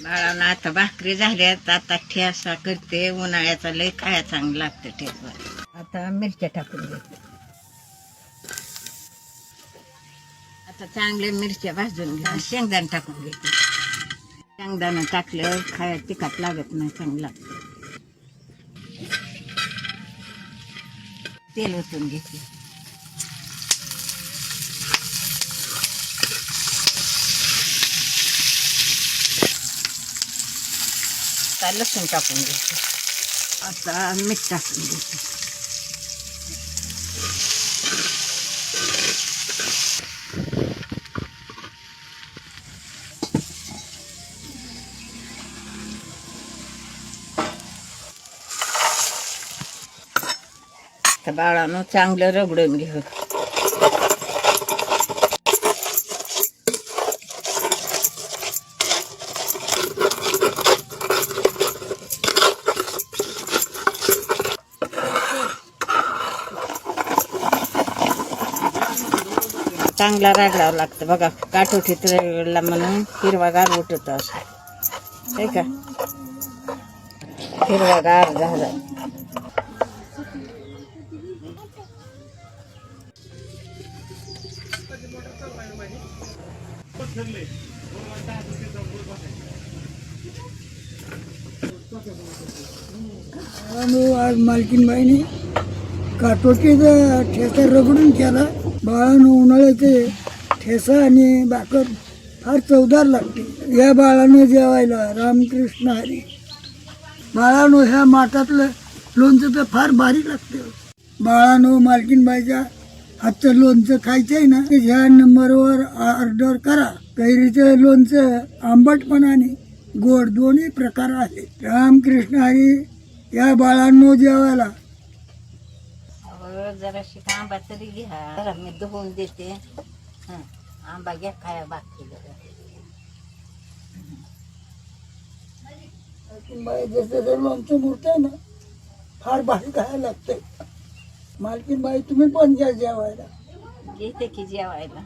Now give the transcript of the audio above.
बाळांना आता भाकरी झाल्यात, आता ठेसा करते. उन्हाळ्याचा लय खाया चांगलं लागतं ठेसा. आता मिरच्या टाकून घेते. आता चांगले मिरच्या भाजून घ्या. शेंगदाणा टाकून घेते. शेंगदाणा टाकलं खाया तिखट लागत नाही, चांगलं लागतं. तेल ओतून घेते. आता लसूण टाकून घेते. आता मीठ टाकून घेते. आता बाळानं चांगलं रगडून घेऊ. चांगला रगडावं लागतं बघा. काठोठीत रगडला म्हणून हिरवागार उठत असं, हे का हिरवागार झाला. आज मालकीनबाईने काटोटीचा ठेसा रगडून केला. बाळानं उन्हाळ्याचे ठेसा आणि भाकर फार चवदार लागते. या बाळानं जेवायला रामकृष्ण हरी. बाळानं ह्या माठातलं लोणचं तर फार भारी लागते. बाळानं मालकीनबाईच्या हातचं लोणचं खायचं आहे ना, ह्या नंबरवर ऑर्डर करा. कैरीचं लोणचं आंबटपण आणि गोड दोन्ही प्रकार आहेत. रामकृष्ण हरी. या बाळांनो जेवायला. जराशी आंबा तरी घ्या. जरा मी धुवून देते. आंबा घ्या खाया बाकी. जसं लोणचं मूर्त आहे ना, फार भारी खायला लागतंय. मालकीनबाई तुम्ही पण घ्या जेवायला. घेते की जेवायला.